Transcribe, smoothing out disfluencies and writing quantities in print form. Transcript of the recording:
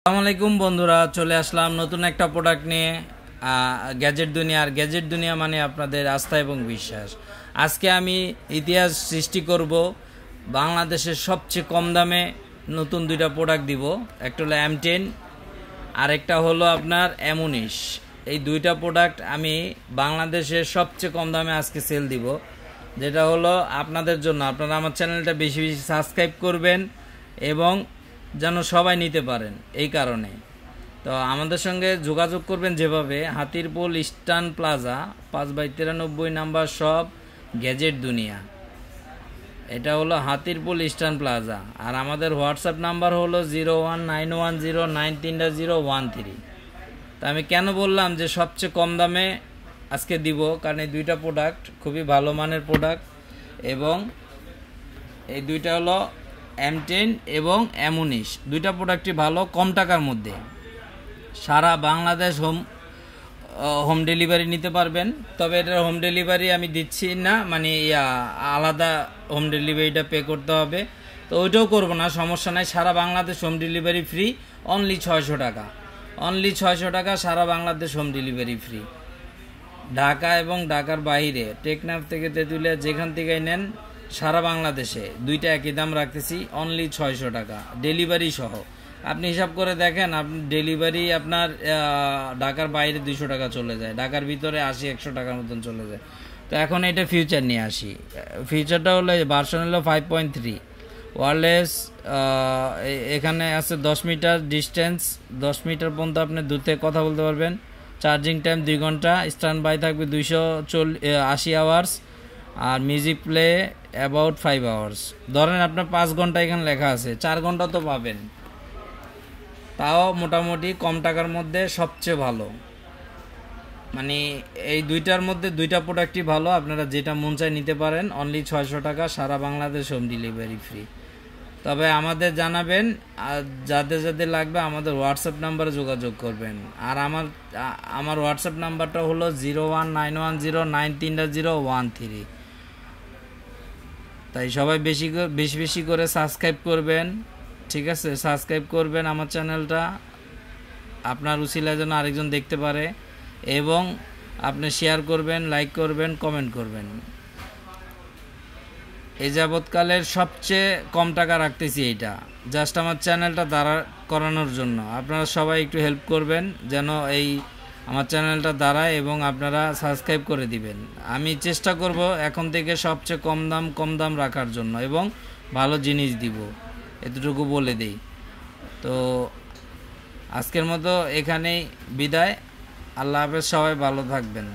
আসসালামু আলাইকুম বন্ধুরা, চলে আসলাম নতুন একটা প্রোডাক্ট নিয়ে। গ্যাজেট দুনিয়া। আর গ্যাজেট দুনিয়া মানে আপনাদের আস্থা এবং বিশ্বাস। আজকে আমি ইতিহাস সৃষ্টি করব, বাংলাদেশের সবচেয়ে কম দামে নতুন দুইটা প্রোডাক্ট দিব। একটা হলো M10, আরেকটা হলো আপনার M19। এই দুইটা প্রোডাক্ট আমি বাংলাদেশের সবচেয়ে কম দামে আজকে সেল দিব, যেটা হলো আপনাদের জন্য। আপনারা আমার চ্যানেলটা বেশি বেশি সাবস্ক্রাইব করবেন এবং যেন সবাই নিতে পারেন, এই কারণে। তো আমাদের সঙ্গে যোগাযোগ করবেন যেভাবে: Hatirpul Eastern Plaza, 5/93 number shop, Gadget Duniya. এটা হলো হাতিরপুল ইস্টার্ন প্লাজা। আর আমাদের হোয়াটসঅ্যাপ নাম্বার হলো 0191093013। তা আমি কেন বললাম যে সবচেয়ে কম দামে আজকে দিব, কারণ এই দুইটা প্রোডাক্ট খুবই ভালো মানের প্রোডাক্ট, এবং এই দুইটা হলো M10 এবং M19। দুইটা প্রোডাক্টই ভালো, কম টাকার মধ্যে। সারা বাংলাদেশ হোম ডেলিভারি নিতে পারবেন। তবে এটার হোম ডেলিভারি আমি দিচ্ছি না, মানে আলাদা হোম ডেলিভারিটা পে করতে হবে। তো ওইটাও করবো না, সমস্যা নাই। সারা Bangladesh home delivery free, only 600 টাকা। অনলি 600 টাকা, সারা Bangladesh home delivery free. Dhaka এবং ঢাকার বাইরে, টেকনাফ থেকে তেঁতুলিয়া, যেখান থেকে নেন সারা বাংলাদেশে দুইটা একই দাম রাখতেছি, অনলি 600 টাকা ডেলিভারি সহ। আপনি হিসাব করে দেখেন, আপনার ডেলিভারি আপনার ঢাকার বাইরে 200 টাকা চলে যায়, ঢাকার ভিতরে 80-100 টাকার মতন চলে যায়। তো এখন এটা ফিউচার নিয়ে আসি। ফিউচারটা হলো ভার্সন হলো 5.3 ওয়্যারলেস। এখানে আছে 10 মিটার ডিস্টেন্স, 10 মিটার পর্যন্ত আপনি দূর থেকে কথা বলতে পারবেন। চার্জিং টাইম 2 ঘন্টা, স্ট্যান্ড বাই থাকবে 280 আওয়ার্স, আর মিউজিক প্লে অ্যাবাউট 5 আওয়ার্স। ধরেন আপনার 5 ঘন্টা এখানে লেখা আছে, 4 ঘন্টা তো পাবেন। তাও মোটামুটি কম টাকার মধ্যে সবচেয়ে ভালো। মানে এই দুইটার মধ্যে দুইটা প্রোডাক্টই ভালো, আপনারা যেটা মন চায় নিতে পারেন। অনলি 600 টাকা, সারা বাংলাদেশ হোম ডেলিভারি ফ্রি। তবে আমাদের জানাবেন, আর যাদের যাদের লাগবে আমাদের হোয়াটসঅ্যাপ নাম্বারে যোগাযোগ করবেন। আর আমার হোয়াটসঅ্যাপ নাম্বারটা হলো 0191093013। তাই সবাই বেশি বেশি করে সাবস্ক্রাইব করবেন, ঠিক আছে? সাবস্ক্রাইব করবেন আমার চ্যানেলটা, আপনার উসিলায় যেন আরেকজন দেখতে পারে, এবং আপনি শেয়ার করবেন, লাইক করবেন, কমেন্ট করবেন। এই যাবৎকালের সবচেয়ে কম টাকা রাখতেছি এইটা, জাস্ট আমার চ্যানেলটা দাঁড়া করানোর জন্য। আপনারা সবাই একটু হেল্প করবেন যেন এই আমার চ্যানেলটা দাঁড়ায়, এবং আপনারা সাবস্ক্রাইব করে দিবেন। আমি চেষ্টা করব এখন থেকে সবচেয়ে কম দাম রাখার জন্য, এবং ভালো জিনিস দিব, এতটুকু বলে দেই। তো আজকের মতো এখানেই বিদায়। আল্লাহ হাফেজ, সবাই ভালো থাকবেন।